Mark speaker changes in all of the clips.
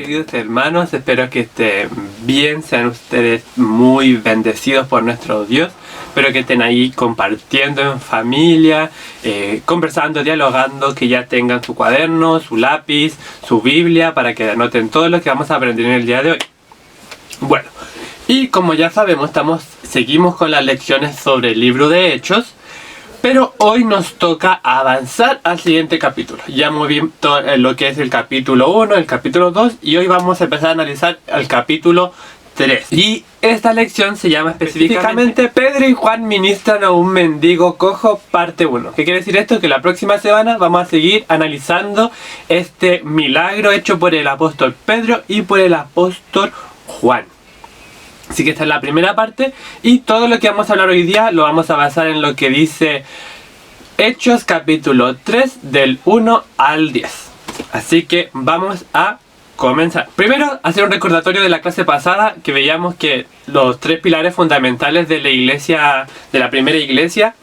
Speaker 1: queridos hermanos? Espero que estén bien, sean ustedes muy bendecidos por nuestro Dios. Espero que estén ahí compartiendo en familia, conversando, dialogando, que ya tengan su cuaderno, su lápiz, su Biblia, para que anoten todo lo que vamos a aprender en el día de hoy. Bueno, y como ya sabemos, seguimos con las lecciones sobre el libro de Hechos. Pero hoy nos toca avanzar al siguiente capítulo. Ya muy bien todo lo que es el capítulo 1, el capítulo 2 y hoy vamos a empezar a analizar el capítulo 3. Y esta lección se llama específicamente Pedro y Juan ministran a un mendigo cojo, parte 1. ¿Qué quiere decir esto? Que la próxima semana vamos a seguir analizando este milagro hecho por el apóstol Pedro y por el apóstol Juan. Así que esta es la primera parte y todo lo que vamos a hablar hoy día lo vamos a basar en lo que dice Hechos capítulo 3 del 1 al 10. Así que vamos a comenzar. Primero, hacer un recordatorio de la clase pasada que veíamos que los tres pilares fundamentales de la iglesia, de la primera iglesia,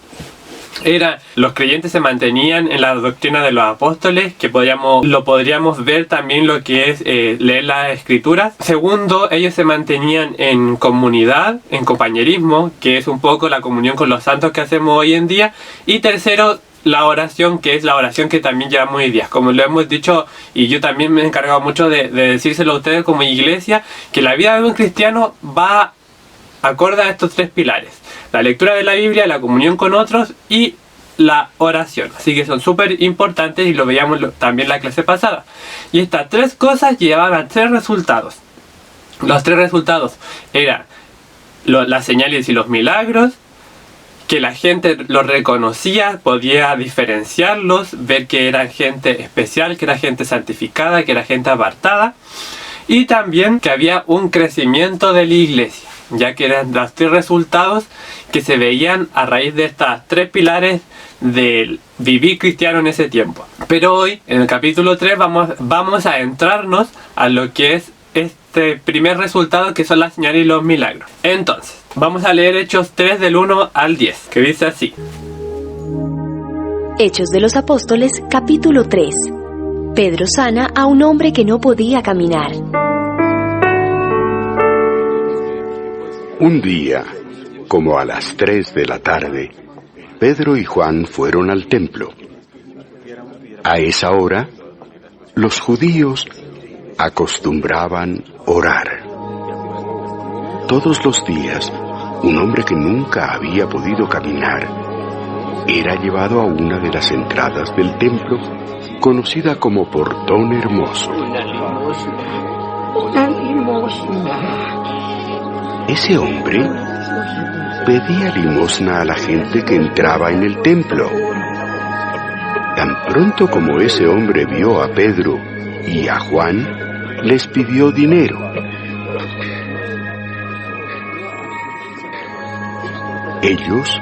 Speaker 1: era los creyentes se mantenían en la doctrina de los apóstoles, que lo podríamos ver también lo que es leer las escrituras. Segundo, ellos se mantenían en comunidad, en compañerismo, que es un poco la comunión con los santos que hacemos hoy en día. Y tercero, la oración, que es la oración que también llevamos hoy día. Como lo hemos dicho, y yo también me he encargado mucho de decírselo a ustedes como iglesia, que la vida de un cristiano va acorde a estos tres pilares: la lectura de la Biblia, la comunión con otros y la oración. Así que son súper importantes y lo veíamos también en la clase pasada. Y estas tres cosas llevaban a tres resultados. Los tres resultados eran las señales y los milagros, que la gente los reconocía, podía diferenciarlos, ver que eran gente especial, que era gente santificada, que era gente apartada, y también que había un crecimiento de la iglesia, ya que eran los tres resultados que se veían a raíz de estos tres pilares del vivir cristiano en ese tiempo. Pero hoy, en el capítulo 3, vamos a entrarnos a lo que es este primer resultado, que son las señales y los milagros. Entonces, vamos a leer Hechos 3 del 1 al 10, que dice así.
Speaker 2: Hechos de los Apóstoles, capítulo 3. Pedro sana a un hombre que no podía caminar.
Speaker 3: Un día, como a las 3 de la tarde, Pedro y Juan fueron al templo. A esa hora, los judíos acostumbraban orar. Todos los días, un hombre que nunca había podido caminar era llevado a una de las entradas del templo, conocida como Portón Hermoso.
Speaker 4: Una limosna.
Speaker 3: Ese hombre pedía limosna a la gente que entraba en el templo. Tan pronto como ese hombre vio a Pedro y a Juan, les pidió dinero. Ellos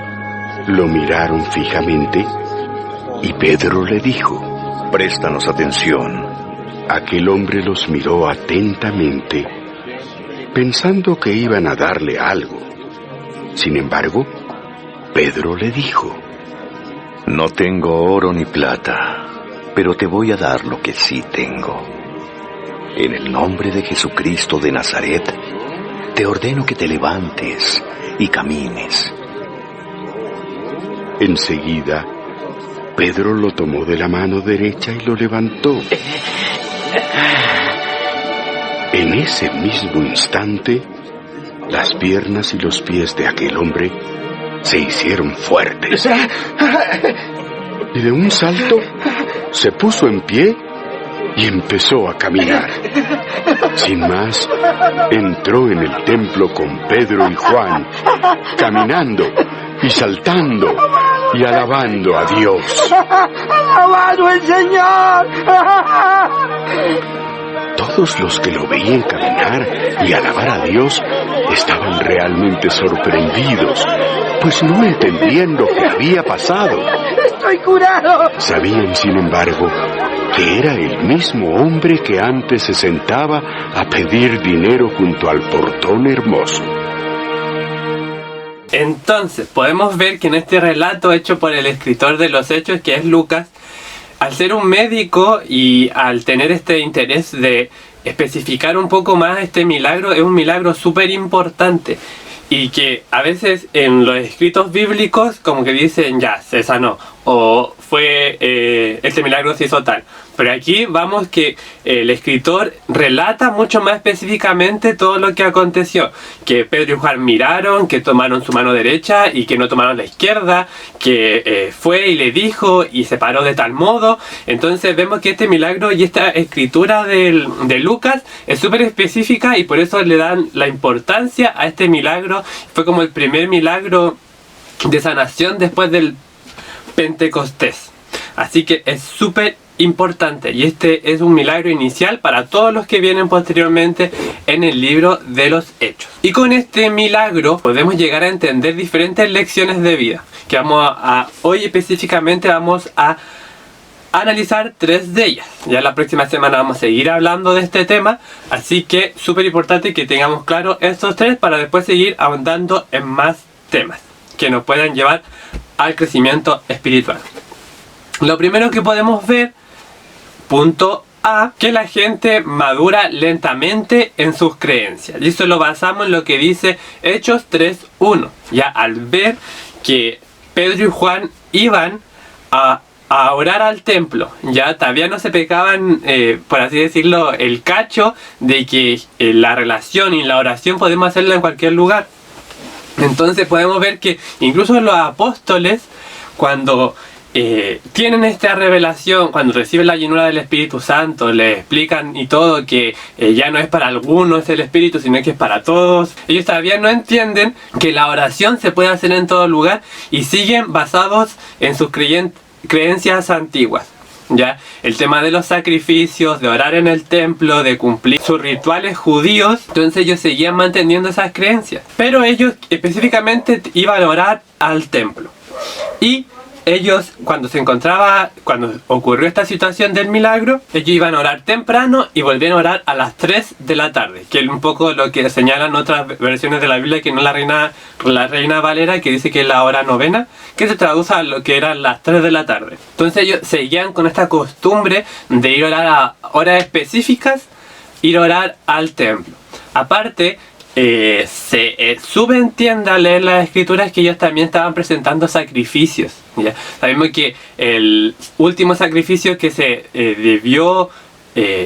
Speaker 3: lo miraron fijamente y Pedro le dijo:
Speaker 5: «Préstanos atención».
Speaker 3: Aquel hombre los miró atentamente, pensando que iban a darle algo. Sin embargo, Pedro le dijo:
Speaker 5: «No tengo oro ni plata, pero te voy a dar lo que sí tengo. En el nombre de Jesucristo de Nazaret, te ordeno que te levantes y camines».
Speaker 3: Enseguida, Pedro lo tomó de la mano derecha y lo levantó. En ese mismo instante, las piernas y los pies de aquel hombre se hicieron fuertes. Y de un salto, se puso en pie y empezó a caminar. Sin más, entró en el templo con Pedro y Juan, caminando y saltando y alabando a Dios.
Speaker 4: ¡Alabado el Señor!
Speaker 3: Todos los que lo veían caminar y alabar a Dios estaban realmente sorprendidos, pues no entendían lo que había pasado.
Speaker 4: ¡Estoy curado!
Speaker 3: Sabían, sin embargo, que era el mismo hombre que antes se sentaba a pedir dinero junto al Portón Hermoso.
Speaker 1: Entonces, podemos ver que en este relato hecho por el escritor de los Hechos, que es Lucas, al ser un médico y al tener este interés de especificar un poco más este milagro. Es un milagro súper importante y que a veces en los escritos bíblicos como que dicen ya, se sanó, o fue este milagro se hizo tal. Pero aquí vamos que el escritor relata mucho más específicamente todo lo que aconteció. Que Pedro y Juan miraron, que tomaron su mano derecha y que no tomaron la izquierda, que fue y le dijo y se paró de tal modo. Entonces vemos que este milagro y esta escritura de Lucas es súper específica y por eso le dan la importancia a este milagro. Fue como el primer milagro de sanación después del Pentecostés. Así que es súper importante y este es un milagro inicial para todos los que vienen posteriormente en el libro de los Hechos. Y con este milagro podemos llegar a entender diferentes lecciones de vida que hoy específicamente vamos a analizar 3 de ellas. Ya la próxima semana vamos a seguir hablando de este tema, así que súper importante que tengamos claro estos 3 para después seguir ahondando en más temas que nos puedan llevar al crecimiento espiritual. Lo primero que podemos ver, punto A, que la gente madura lentamente en sus creencias. Y eso lo basamos en lo que dice Hechos 3:1. Ya al ver que Pedro y Juan iban a orar al templo, ya todavía no se pegaban, por así decirlo, el cacho de que la relación y la oración podemos hacerla en cualquier lugar. Entonces podemos ver que incluso los apóstoles, cuando tienen esta revelación, cuando reciben la llenura del Espíritu Santo, le explican y todo que ya no es para algunos el Espíritu, sino que es para todos. Ellos todavía no entienden que la oración se puede hacer en todo lugar y siguen basados en sus creencias antiguas. Ya el tema de los sacrificios, de orar en el templo, de cumplir sus rituales judíos, entonces ellos seguían manteniendo esas creencias, pero ellos específicamente iban a orar al templo. Y ellos, cuando ocurrió esta situación del milagro, ellos iban a orar temprano y volvían a orar a las 3 de la tarde, que es un poco lo que señalan otras versiones de la Biblia, que no la Reina Valera, que dice que es la hora novena, que se traduce a lo que eran las 3 de la tarde. Entonces ellos seguían con esta costumbre de ir a orar a horas específicas, ir a orar al templo. Aparte, se subentiende al leer las escrituras que ellos también estaban presentando sacrificios. ¿Ya? Sabemos que el último sacrificio que se debió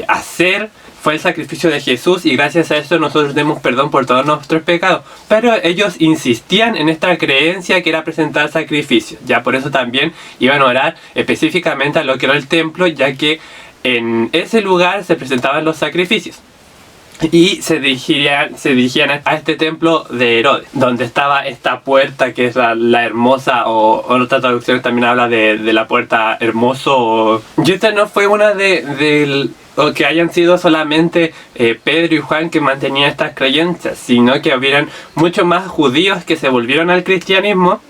Speaker 1: hacer fue el sacrificio de Jesús, y gracias a eso nosotros tenemos perdón por todos nuestros pecados. Pero ellos insistían en esta creencia que era presentar sacrificios. Ya por eso también iban a orar específicamente a lo que era el templo, ya que en ese lugar se presentaban los sacrificios. Y se dirigían a este templo de Herodes, donde estaba esta puerta que es la hermosa, o otra traducción también habla de la puerta hermoso. Y esta no fue una o que hayan sido solamente Pedro y Juan que mantenían estas creencias, sino que hubieran muchos más judíos que se volvieron al cristianismo,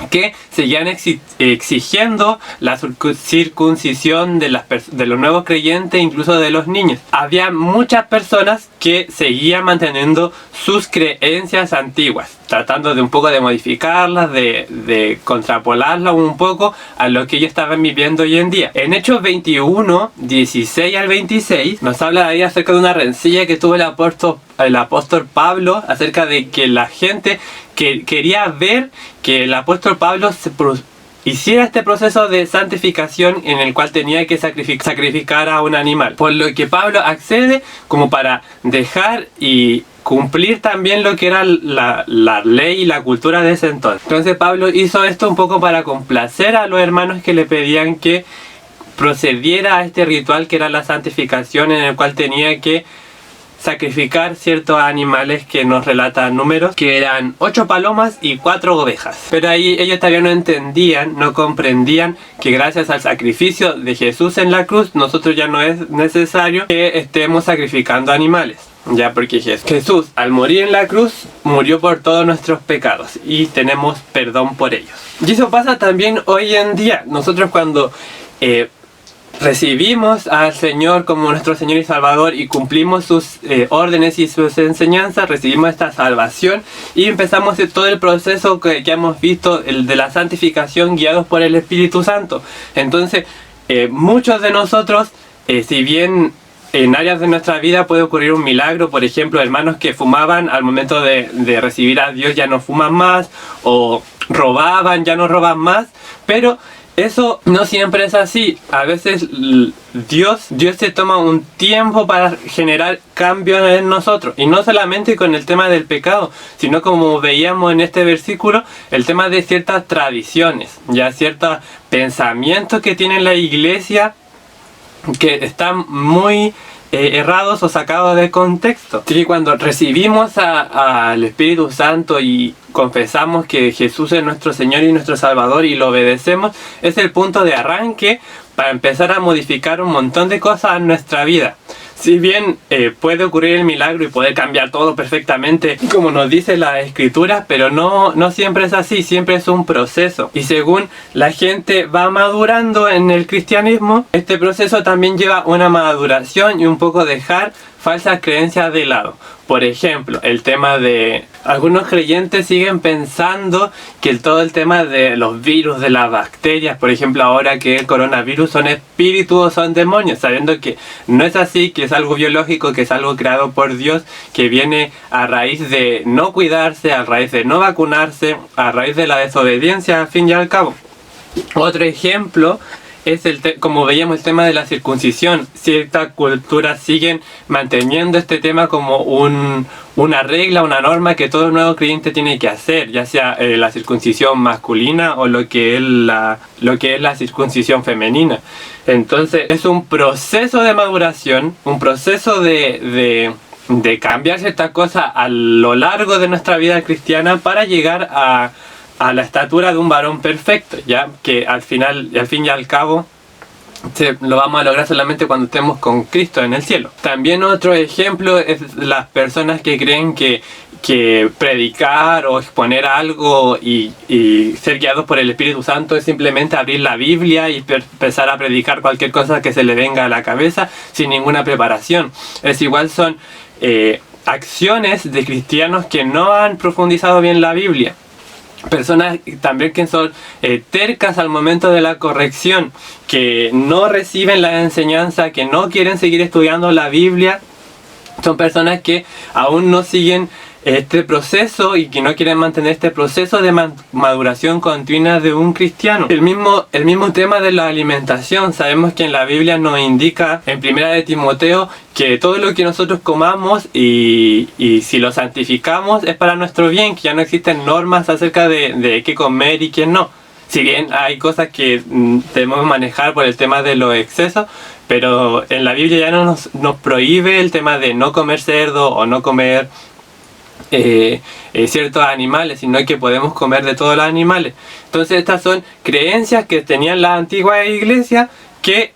Speaker 1: que seguían exigiendo la circuncisión de los nuevos creyentes, incluso de los niños. Había muchas personas que seguían manteniendo sus creencias antiguas, tratando de un poco de modificarlas, de contrapolarlas un poco a lo que ellos estaban viviendo hoy en día. En Hechos 21, 16 al 26, nos habla ahí acerca de una rencilla que tuvo el apóstol Pablo, acerca de que la gente quería ver que el apóstol Pablo hiciera este proceso de santificación en el cual tenía que sacrificar a un animal. Por lo que Pablo accede como para dejar y cumplir también lo que era la ley y la cultura de ese entonces. Entonces Pablo hizo esto un poco para complacer a los hermanos que le pedían que procediera a este ritual que era la santificación, en el cual tenía que sacrificar ciertos animales que nos relatan números, que eran 8 palomas y 4 ovejas. Pero ahí ellos todavía no entendían, no comprendían que gracias al sacrificio de Jesús en la cruz, nosotros ya no es necesario que estemos sacrificando animales. Ya porque Jesús, al morir en la cruz, murió por todos nuestros pecados y tenemos perdón por ellos. Y eso pasa también hoy en día. Nosotros cuando recibimos al Señor como nuestro Señor y Salvador y cumplimos sus órdenes y sus enseñanzas, recibimos esta salvación y empezamos todo el proceso que hemos visto, el de la santificación, guiados por el Espíritu Santo. Entonces muchos de nosotros, si bien en áreas de nuestra vida puede ocurrir un milagro. Por ejemplo, hermanos que fumaban al momento de recibir a Dios ya no fuman más, o robaban, ya no roban más, pero eso no siempre es así. A veces Dios se toma un tiempo para generar cambios en nosotros, y no solamente con el tema del pecado, sino como veíamos en este versículo, el tema de ciertas tradiciones, ya ciertos pensamientos que tiene la iglesia que están muy errados o sacados de contexto. Así que cuando recibimos al Espíritu Santo y confesamos que Jesús es nuestro Señor y nuestro Salvador y lo obedecemos, es el punto de arranque para empezar a modificar un montón de cosas en nuestra vida. Si bien puede ocurrir el milagro y poder cambiar todo perfectamente, como nos dice la Escritura, pero no siempre es así, siempre es un proceso. Y según la gente va madurando en el cristianismo, este proceso también lleva una maduración y un poco dejar falsas creencias de lado. Por ejemplo, el tema de... Algunos creyentes siguen pensando que todo el tema de los virus, de las bacterias, por ejemplo ahora que el coronavirus son espíritus o son demonios, sabiendo que no es así, que es algo biológico, que es algo creado por Dios, que viene a raíz de no cuidarse, a raíz de no vacunarse, a raíz de la desobediencia al fin y al cabo. Otro ejemplo es como veíamos el tema de la circuncisión. Ciertas culturas siguen manteniendo este tema como una regla, una norma que todo nuevo creyente tiene que hacer, ya sea la circuncisión masculina o lo que es la circuncisión femenina. Entonces es un proceso de maduración, un proceso de cambiar ciertas cosas a lo largo de nuestra vida cristiana para llegar a la estatura de un varón perfecto, ya que al fin y al cabo lo vamos a lograr solamente cuando estemos con Cristo en el cielo. También otro ejemplo es las personas que creen que predicar o exponer algo y ser guiados por el Espíritu Santo es simplemente abrir la Biblia y empezar a predicar cualquier cosa que se le venga a la cabeza sin ninguna preparación. Es igual, son acciones de cristianos que no han profundizado bien la Biblia. Personas también que son tercas al momento de la corrección, que no reciben la enseñanza, que no quieren seguir estudiando la Biblia. Son personas que aún no siguen este proceso y que no quieren mantener este proceso de maduración continua de un cristiano. El mismo tema de la alimentación. Sabemos que en la Biblia nos indica en 1 de Timoteo que todo lo que nosotros comamos y si lo santificamos es para nuestro bien, que ya no existen normas acerca de qué comer y qué no. Si bien hay cosas que debemos manejar por el tema de los excesos, pero en la Biblia ya no nos prohíbe el tema de no comer cerdo o no comer ciertos animales, sino que podemos comer de todos los animales. Entonces estas son creencias que tenían la antigua iglesia que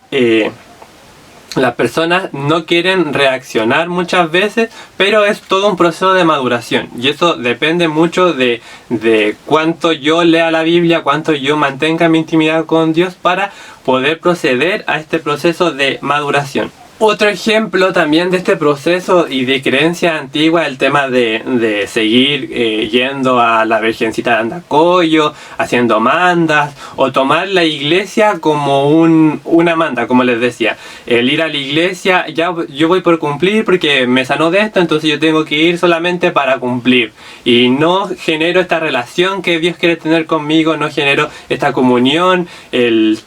Speaker 1: las personas no quieren reaccionar muchas veces, pero es todo un proceso de maduración y eso depende mucho de cuánto yo lea la Biblia, cuánto yo mantenga mi intimidad con Dios para poder proceder a este proceso de maduración. Otro ejemplo también de este proceso y de creencia antigua, el tema de seguir yendo a la Virgencita de Andacollo, haciendo mandas, o tomar la iglesia como una manda, como les decía. El ir a la iglesia, ya yo voy por cumplir porque me sanó de esto, entonces yo tengo que ir solamente para cumplir. Y no genero esta relación que Dios quiere tener conmigo, no genero esta comunión, el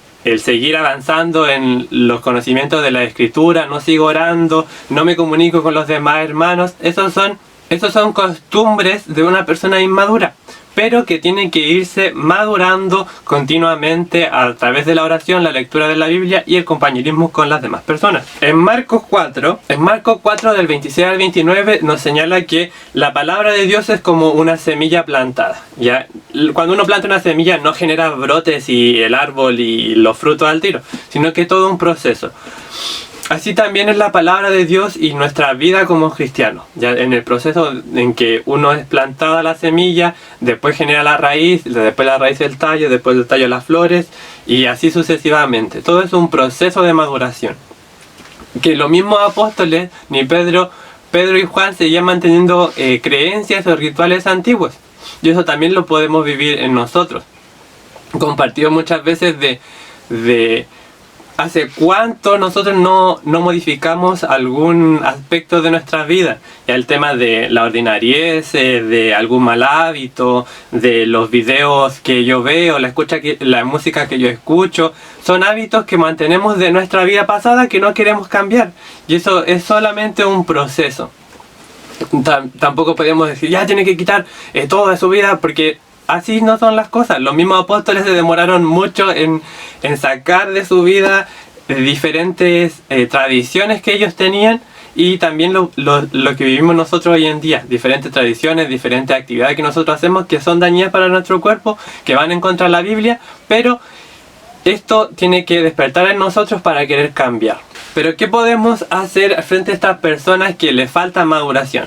Speaker 1: seguir avanzando en los conocimientos de la Escritura, no sigo orando, no me comunico con los demás hermanos. Esos son costumbres de una persona inmadura, pero que tiene que irse madurando continuamente a través de la oración, la lectura de la Biblia y el compañerismo con las demás personas. En Marcos 4 del 26 al 29 nos señala que la palabra de Dios es como una semilla plantada. ¿Ya? Cuando uno planta una semilla no genera brotes y el árbol y los frutos al tiro, sino que es todo un proceso. Así también es la palabra de Dios y nuestra vida como cristianos. Ya en el proceso en que uno es plantada la semilla, después genera la raíz, después la raíz el tallo, después del tallo las flores y así sucesivamente. Todo es un proceso de maduración. Que los mismos apóstoles, ni Pedro y Juan, seguían manteniendo creencias o rituales antiguos. Y eso también lo podemos vivir en nosotros. Compartido muchas veces de ¿Hace cuánto nosotros no modificamos algún aspecto de nuestra vida? Ya el tema de la ordinariez, de algún mal hábito, de los videos que yo veo, la música que yo escucho, son hábitos que mantenemos de nuestra vida pasada que no queremos cambiar. Y eso es solamente un proceso. Tampoco podemos decir, ya tiene que quitar todo de su vida, porque así no son las cosas. Los mismos apóstoles se demoraron mucho en sacar de su vida diferentes tradiciones que ellos tenían, y también lo que vivimos nosotros hoy en día. Diferentes tradiciones, diferentes actividades que nosotros hacemos que son dañinas para nuestro cuerpo, que van en contra de la Biblia, pero esto tiene que despertar en nosotros para querer cambiar. Pero ¿qué podemos hacer frente a estas personas que les falta maduración?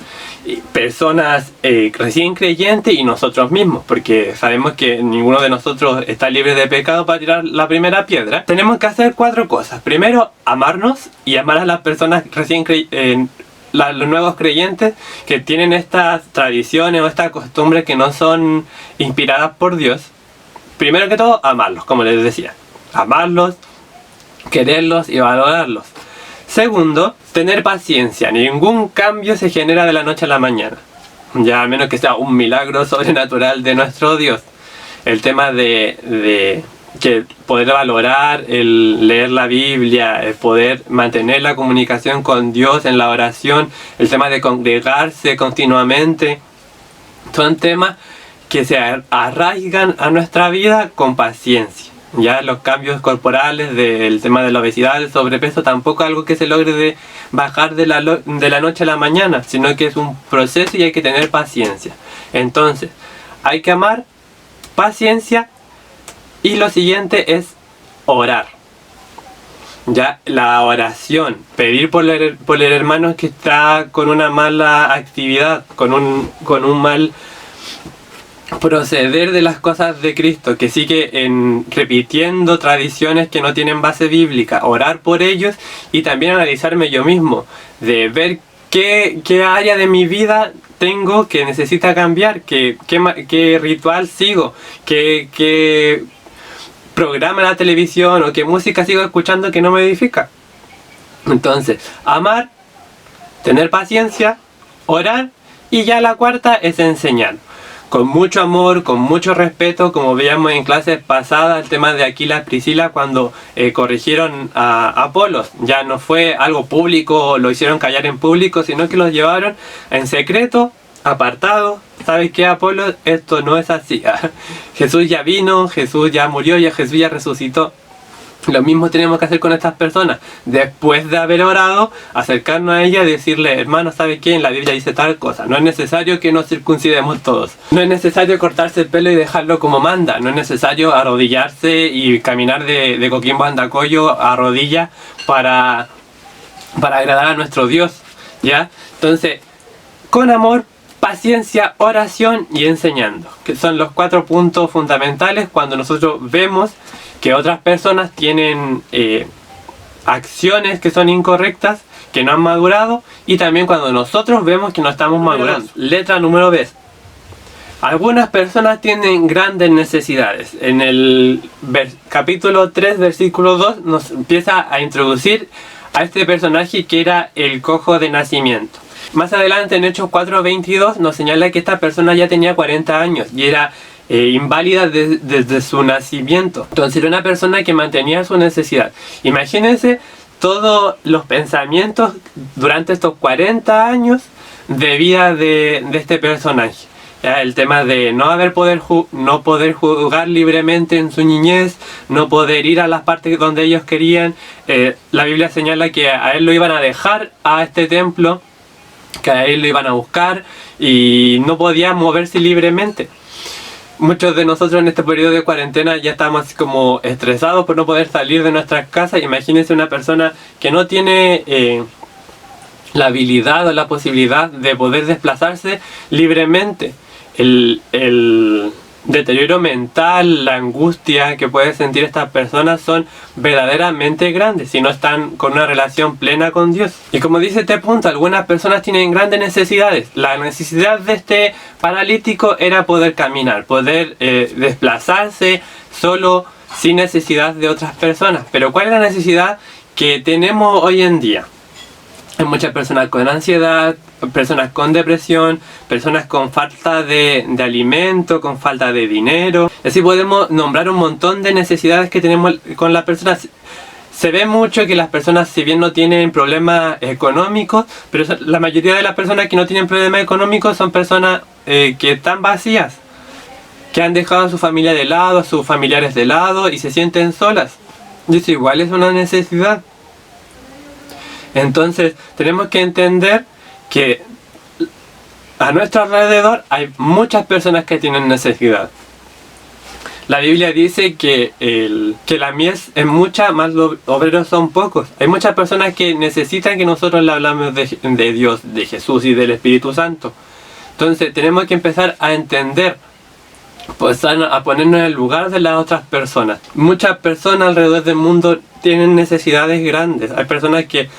Speaker 1: Personas recién creyentes y nosotros mismos, porque sabemos que ninguno de nosotros está libre de pecado para tirar la primera piedra. Tenemos que hacer 4 cosas. Primero, amarnos y amar a las personas recién los nuevos creyentes que tienen estas tradiciones o estas costumbres que no son inspiradas por Dios. Primero que todo, amarlos, como les decía. Amarlos, quererlos y valorarlos. Segundo, tener paciencia. Ningún cambio se genera de la noche a la mañana, ya al menos que sea un milagro sobrenatural de nuestro Dios. El tema de que poder valorar el leer la Biblia, el poder mantener la comunicación con Dios en la oración, el tema de congregarse continuamente, son temas que se arraigan a nuestra vida con paciencia. Ya los cambios corporales, del tema de la obesidad, el sobrepeso, tampoco es algo que se logre bajar de la noche a la mañana, sino que es un proceso y hay que tener paciencia. Entonces, hay que amar, paciencia, y lo siguiente es orar. Ya la oración, pedir por el hermano que está con una mala actividad, con un mal proceder de las cosas de Cristo, que sigue repitiendo tradiciones que no tienen base bíblica, orar por ellos, y también analizarme yo mismo, de ver qué área de mi vida tengo que necesita cambiar, qué ritual sigo, qué programa en la televisión o qué música sigo escuchando que no me edifica. Entonces, amar, tener paciencia, orar, y ya la cuarta es enseñar. Con mucho amor, con mucho respeto, como veíamos en clases pasadas, el tema de Aquila y Priscila cuando corrigieron a Apolos. Ya no fue algo público, lo hicieron callar en público, sino que los llevaron en secreto, apartado. ¿Sabes qué, Apolos? Esto no es así. Jesús ya vino, Jesús ya murió, Jesús ya resucitó. Lo mismo tenemos que hacer con estas personas. Después de haber orado, acercarnos a ella y decirle, hermano, ¿sabe qué? En la Biblia dice tal cosa. No es necesario que nos circuncidemos todos. No es necesario cortarse el pelo y dejarlo como manda. No es necesario arrodillarse y caminar de Coquimbo a Andacollo a rodillas para agradar a nuestro Dios, ¿ya? Entonces, con amor, paciencia, oración y enseñando, que son los 4 puntos fundamentales cuando nosotros vemos que otras personas tienen acciones que son incorrectas, que no han madurado, y también cuando nosotros vemos que no estamos madurando. Letra número B. Algunas personas tienen grandes necesidades. En el capítulo 3, versículo 2, nos empieza a introducir a este personaje que era el cojo de nacimiento. Más adelante, en Hechos 4:22, nos señala que esta persona ya tenía 40 años y era inválida desde su nacimiento. Entonces era una persona que mantenía su necesidad. Imagínense todos los pensamientos durante estos 40 años de vida de este personaje. ¿Ya? El tema de no poder jugar libremente en su niñez, no poder ir a las partes donde ellos querían. La Biblia señala que a él lo iban a dejar a este templo, que a él lo iban a buscar y no podía moverse libremente. Muchos de nosotros en este periodo de cuarentena ya estamos así como estresados por no poder salir de nuestras casas. Imagínense una persona que no tiene la habilidad o la posibilidad de poder desplazarse libremente. El deterioro mental, la angustia que pueden sentir estas personas son verdaderamente grandes si no están con una relación plena con Dios. Y como dice este punto, algunas personas tienen grandes necesidades. La necesidad de este paralítico era poder caminar, poder desplazarse solo sin necesidad de otras personas. Pero ¿cuál es la necesidad que tenemos hoy en día? Hay muchas personas con ansiedad, personas con depresión, personas con falta de alimento, con falta de dinero. Así podemos nombrar un montón de necesidades que tenemos con las personas. Se ve mucho que las personas, si bien no tienen problemas económicos, pero la mayoría de las personas que no tienen problemas económicos son personas que están vacías, que han dejado a su familia de lado, a sus familiares de lado y se sienten solas. Y eso igual es una necesidad. Entonces tenemos que entender que a nuestro alrededor hay muchas personas que tienen necesidad. La Biblia dice que la mies es mucha, más los obreros son pocos. Hay muchas personas que necesitan que nosotros le hablamos de Dios, de Jesús y del Espíritu Santo. Entonces tenemos que empezar a entender, pues a ponernos en el lugar de las otras personas. Muchas personas alrededor del mundo tienen necesidades grandes. Hay personas que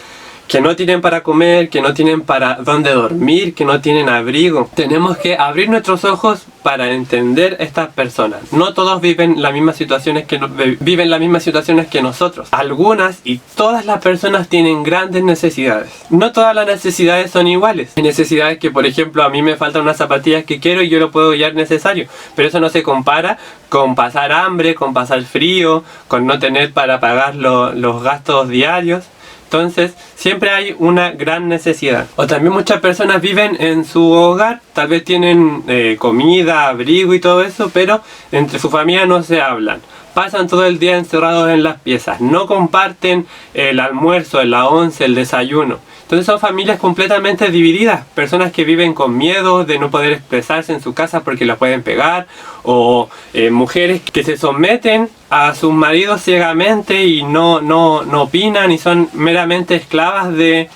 Speaker 1: no tienen para comer, que no tienen para dónde dormir, que no tienen abrigo. Tenemos que abrir nuestros ojos para entender estas personas. No todos viven las mismas situaciones que nosotros. Algunas y todas las personas tienen grandes necesidades. No todas las necesidades son iguales. Hay necesidades que, por ejemplo, a mí me faltan unas zapatillas que quiero y yo lo puedo hallar necesario. Pero eso no se compara con pasar hambre, con pasar frío, con no tener para pagar los gastos diarios. Entonces, siempre hay una gran necesidad. O también muchas personas viven en su hogar, tal vez tienen comida, abrigo y todo eso, pero entre su familia no se hablan. Pasan todo el día encerrados en las piezas, no comparten el almuerzo, la once, el desayuno. Entonces son familias completamente divididas, personas que viven con miedo de no poder expresarse en su casa porque los pueden pegar, o mujeres que se someten a sus maridos ciegamente y no opinan y son meramente esclavas de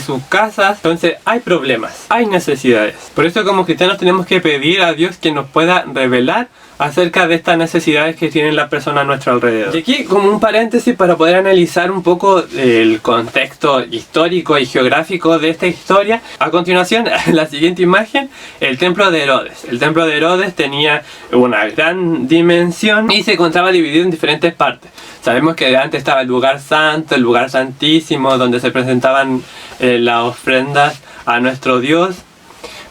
Speaker 1: sus casas. Entonces hay problemas, hay necesidades. Por eso como cristianos tenemos que pedir a Dios que nos pueda revelar acerca de estas necesidades que tienen las personas a nuestro alrededor. Y aquí como un paréntesis para poder analizar un poco el contexto histórico y geográfico de esta historia. A continuación, la siguiente imagen, el templo de Herodes. El templo de Herodes tenía una gran dimensión y se encontraba dividido en diferentes partes. Sabemos que antes estaba el lugar santo, el lugar santísimo, donde se presentaban las ofrendas a nuestro Dios.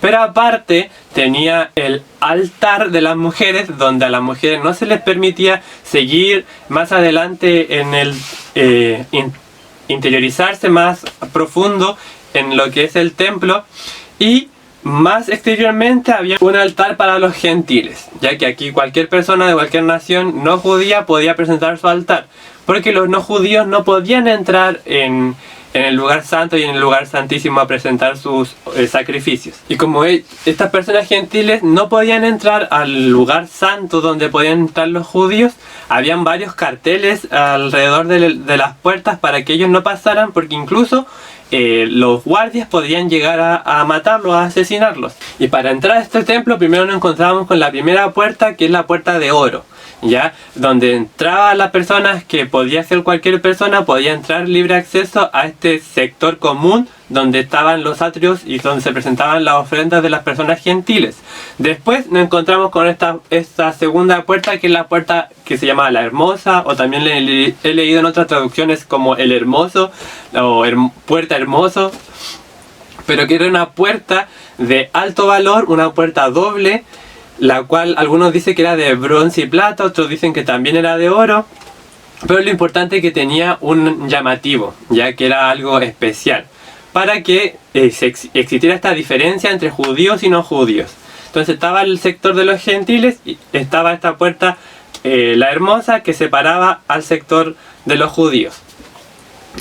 Speaker 1: Pero aparte tenía el altar de las mujeres, donde a las mujeres no se les permitía seguir más adelante en el interiorizarse más profundo en lo que es el templo. Y más exteriormente había un altar para los gentiles, ya que aquí cualquier persona de cualquier nación no judía podía presentar su altar, porque los no judíos no podían entrar en el lugar santo y en el lugar santísimo a presentar sus sacrificios. Y como estas personas gentiles no podían entrar al lugar santo donde podían entrar los judíos, habían varios carteles alrededor de las puertas para que ellos no pasaran, porque incluso los guardias podían llegar a matarlos, a asesinarlos. Y para entrar a este templo primero nos encontramos con la primera puerta, que es la puerta de oro, ya, donde entraban las personas, que podía ser cualquier persona, podía entrar libre acceso a este sector común donde estaban los atrios y donde se presentaban las ofrendas de las personas gentiles. Después nos encontramos con esta segunda puerta, que es la puerta que se llama la Hermosa, o también he leído en otras traducciones como el Hermoso o puerta Hermoso, pero que era una puerta de alto valor, una puerta doble, la cual algunos dicen que era de bronce y plata, otros dicen que también era de oro, pero lo importante es que tenía un llamativo, ya que era algo especial, para que existiera esta diferencia entre judíos y no judíos. Entonces estaba el sector de los gentiles y estaba esta puerta, la Hermosa, que separaba al sector de los judíos.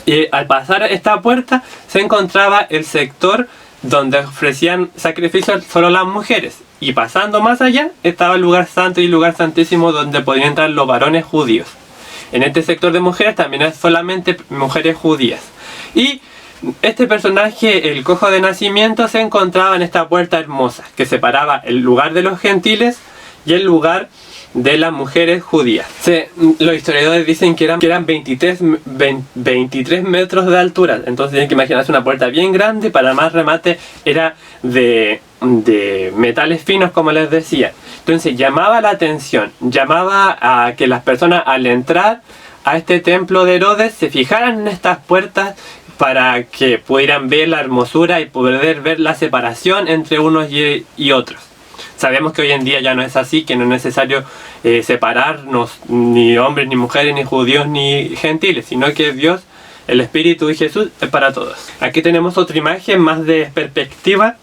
Speaker 1: Y al pasar esta puerta se encontraba el sector donde ofrecían sacrificios solo las mujeres. Y pasando más allá estaba el lugar santo y el lugar santísimo, donde podían entrar los varones judíos. En este sector de mujeres también es solamente mujeres judías. Y este personaje, el cojo de nacimiento, se encontraba en esta puerta hermosa, que separaba el lugar de los gentiles y el lugar de las mujeres judías. Los historiadores dicen que eran 23 metros de altura. Entonces tienen que imaginarse una puerta bien grande. Para más remate era de metales finos, como les decía. Entonces llamaba la atención, llamaba a que las personas al entrar a este templo de Herodes se fijaran en estas puertas para que pudieran ver la hermosura y poder ver la separación entre unos y otros. Sabemos que hoy en día ya no es así, que no es necesario separarnos ni hombres, ni mujeres, ni judíos, ni gentiles, sino que Dios, el Espíritu y Jesús es para todos. Aquí tenemos otra imagen más de perspectiva,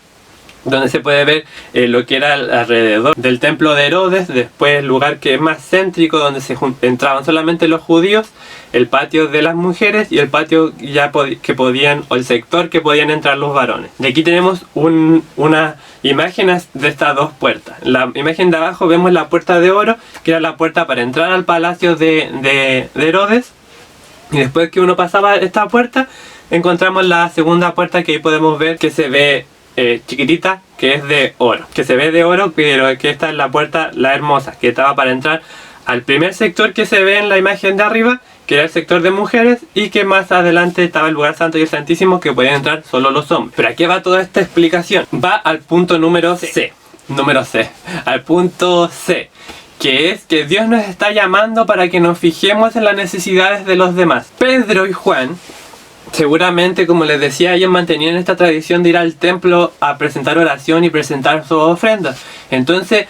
Speaker 1: donde se puede ver lo que era alrededor del templo de Herodes, después el lugar que es más céntrico, donde entraban solamente los judíos, el patio de las mujeres y el patio ya que podían, o el sector que podían entrar los varones. De aquí tenemos una imagen de estas dos puertas. La imagen de abajo vemos la puerta de oro, que era la puerta para entrar al palacio de Herodes, y después que uno pasaba esta puerta, encontramos la segunda puerta, que ahí podemos ver que se ve chiquitita, que es de oro, que se ve de oro, pero que esta es la puerta, la hermosa, que estaba para entrar al primer sector que se ve en la imagen de arriba, que era el sector de mujeres, y que más adelante estaba el lugar santo y el santísimo, que podían entrar solo los hombres. Pero ¿a qué va toda esta explicación? Va al punto número C, al punto C, que es que Dios nos está llamando para que nos fijemos en las necesidades de los demás. Pedro y Juan, seguramente, como les decía, ellos mantenían esta tradición de ir al templo a presentar oración y presentar sus ofrendas. Entonces,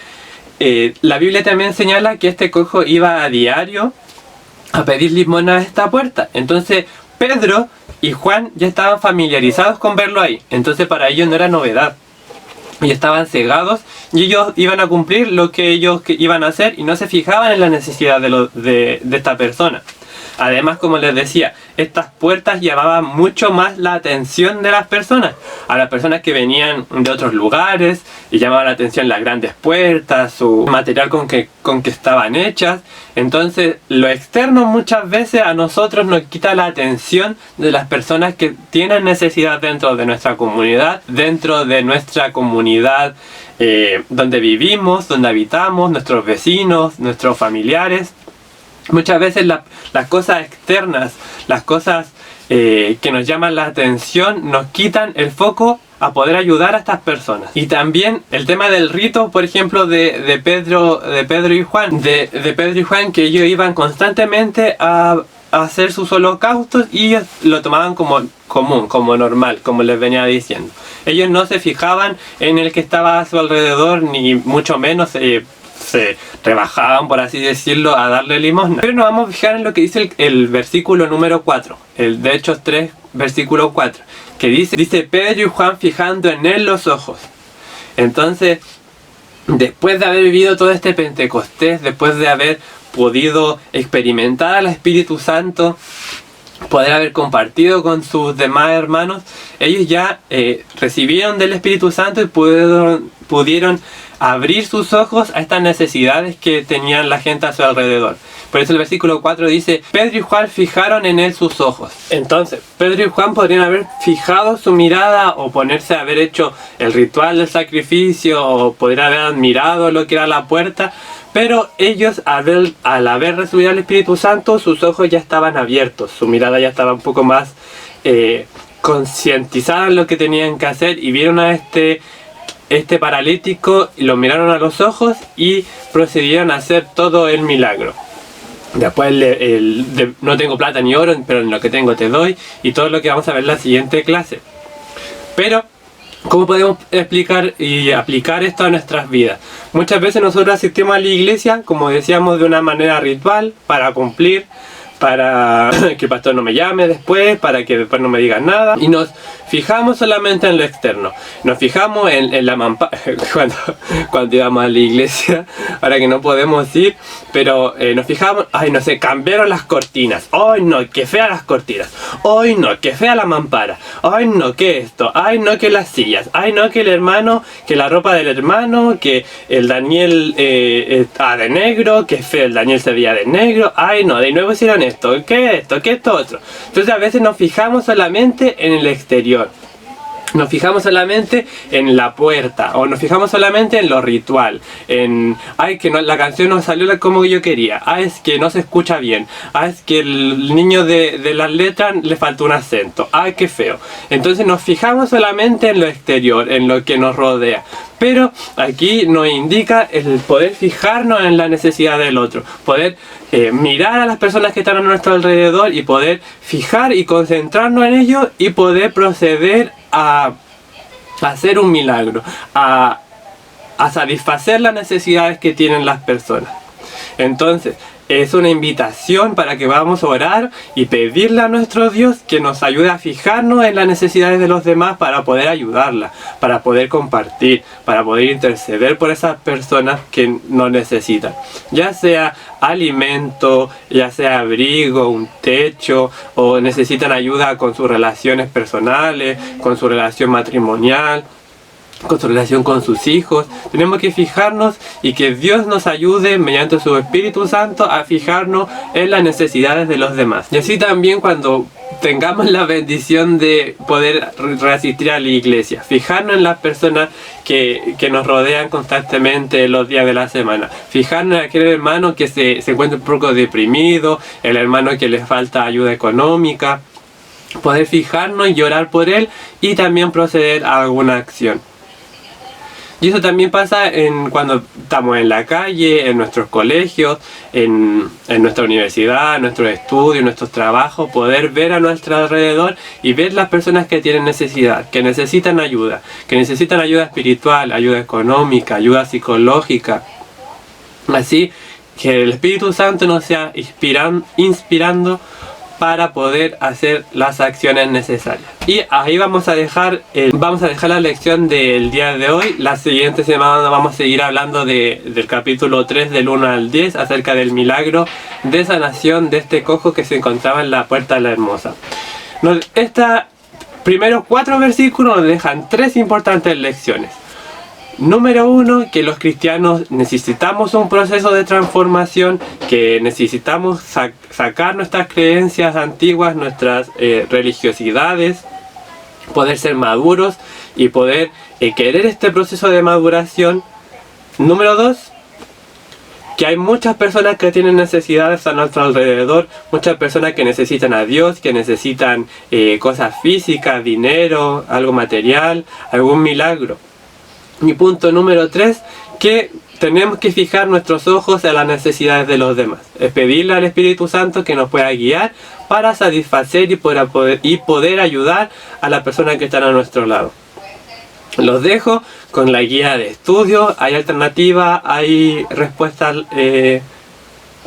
Speaker 1: la Biblia también señala que este cojo iba a diario a pedir limosna a esta puerta. Entonces, Pedro y Juan ya estaban familiarizados con verlo ahí. Entonces, para ellos no era novedad. Y estaban cegados y ellos iban a cumplir lo que ellos iban a hacer y no se fijaban en la necesidad de esta persona. Además, como les decía, estas puertas llamaban mucho más la atención de las personas. A las personas que venían de otros lugares, y llamaban la atención las grandes puertas, su material con que estaban hechas. Entonces, lo externo muchas veces a nosotros nos quita la atención de las personas que tienen necesidad dentro de nuestra comunidad, donde vivimos, donde habitamos, nuestros vecinos, nuestros familiares. Muchas veces las cosas externas, las cosas que nos llaman la atención, nos quitan el foco a poder ayudar a estas personas. Y también el tema del rito, por ejemplo, de Pedro y Juan, que ellos iban constantemente a hacer sus holocaustos y ellos lo tomaban como común, como normal, como les venía diciendo. Ellos no se fijaban en el que estaba a su alrededor, ni mucho menos se rebajaban, por así decirlo, a darle limosna. Pero nos vamos a fijar en lo que dice el versículo número 4, el de Hechos 3, versículo 4, que dice Pedro y Juan fijando en él los ojos. Entonces, después de haber vivido todo este Pentecostés, después de haber podido experimentar al Espíritu Santo, poder haber compartido con sus demás hermanos, ellos ya recibieron del Espíritu Santo y pudieron abrir sus ojos a estas necesidades que tenían la gente a su alrededor. Por eso el versículo 4 dice, Pedro y Juan fijaron en él sus ojos. Entonces, Pedro y Juan podrían haber fijado su mirada o ponerse a haber hecho el ritual del sacrificio o podrían haber admirado lo que era la puerta, pero ellos al haber recibido el Espíritu Santo, sus ojos ya estaban abiertos, su mirada ya estaba un poco más concientizada en lo que tenían que hacer y vieron a este paralítico, lo miraron a los ojos y procedieron a hacer todo el milagro. Después no tengo plata ni oro, pero en lo que tengo te doy, y todo lo que vamos a ver en la siguiente clase. Pero, ¿cómo podemos explicar y aplicar esto a nuestras vidas? Muchas veces nosotros asistimos a la iglesia, como decíamos, de una manera ritual, para cumplir, para que el pastor no me llame después, para que después no me digan nada, y nos fijamos solamente en lo externo. Nos fijamos en la mampara cuando íbamos a la iglesia, ahora que no podemos ir, pero nos fijamos, ay, no sé, cambiaron las cortinas, ay no, qué fea las cortinas, ay no, qué fea la mampara, ay no, qué esto, ay no, que las sillas, ay no, que el hermano, que la ropa del hermano, que el Daniel está de negro, que feo, el Daniel se veía de negro, ay no, de nuevo hicieron esto, que esto otro. Entonces a veces nos fijamos solamente en el exterior. nos fijamos solamente en la puerta, o nos fijamos solamente en lo ritual, en, ay, que no, la canción no salió como yo quería, ay, es que no se escucha bien, ay, es que el niño de las letras le faltó un acento, ay, qué feo. Entonces nos fijamos solamente en lo exterior, en lo que nos rodea. Pero aquí nos indica el poder fijarnos en la necesidad del otro, poder mirar a las personas que están a nuestro alrededor y poder fijar y concentrarnos en ellos y poder proceder a hacer un milagro, a satisfacer las necesidades que tienen las personas. Entonces, es una invitación para que vamos a orar y pedirle a nuestro Dios que nos ayude a fijarnos en las necesidades de los demás para poder ayudarlas, para poder compartir, para poder interceder por esas personas que nos necesitan. Ya sea alimento, ya sea abrigo, un techo, o necesitan ayuda con sus relaciones personales, con su relación matrimonial, con su relación con sus hijos. Tenemos que fijarnos y que Dios nos ayude mediante su Espíritu Santo a fijarnos en las necesidades de los demás. Y así también cuando tengamos la bendición de poder reasistir a la iglesia, fijarnos en las personas que nos rodean constantemente los días de la semana, fijarnos en aquel hermano que se encuentra un poco deprimido, el hermano que le falta ayuda económica, poder fijarnos y orar por él y también proceder a alguna acción. Y eso también pasa cuando estamos en la calle, en nuestros colegios, en nuestra universidad, en nuestros estudios, en nuestros trabajos, poder ver a nuestro alrededor y ver las personas que tienen necesidad, que necesitan ayuda espiritual, ayuda económica, ayuda psicológica. Así que el Espíritu Santo nos sea inspirando para poder hacer las acciones necesarias. Y ahí vamos a dejar la lección del día de hoy. La siguiente semana vamos a seguir hablando del capítulo 3 del 1 al 10 acerca del milagro de sanación de este cojo que se encontraba en la puerta de la Hermosa. Estos primeros 4 versículos nos dejan 3 importantes lecciones. Número 1, que los cristianos necesitamos un proceso de transformación, que necesitamos sacar nuestras creencias antiguas, nuestras religiosidades, poder ser maduros y poder querer este proceso de maduración. Número 2, que hay muchas personas que tienen necesidades a nuestro alrededor, muchas personas que necesitan a Dios, que necesitan cosas físicas, dinero, algo material, algún milagro. Mi punto número 3, que tenemos que fijar nuestros ojos en las necesidades de los demás. Es pedirle al Espíritu Santo que nos pueda guiar para satisfacer y poder ayudar a las personas que están a nuestro lado. Los dejo con la guía de estudio, hay alternativas, hay respuestas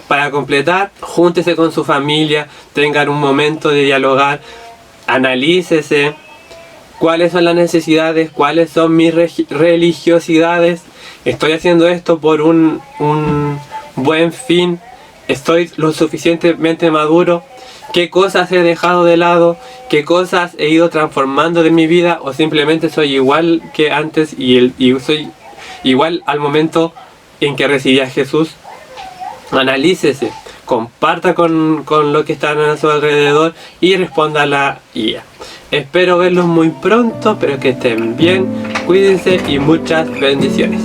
Speaker 1: para completar. Júntese con su familia, tengan un momento de dialogar, analícese. ¿Cuáles son las necesidades? ¿Cuáles son mis religiosidades? ¿Estoy haciendo esto por un buen fin? ¿Estoy lo suficientemente maduro? ¿Qué cosas he dejado de lado? ¿Qué cosas he ido transformando de mi vida? ¿O simplemente soy igual que antes y soy igual al momento en que recibí a Jesús? Analícese, comparta con lo que están a su alrededor y responda a la guía. Espero verlos muy pronto, pero que estén bien, cuídense y muchas bendiciones.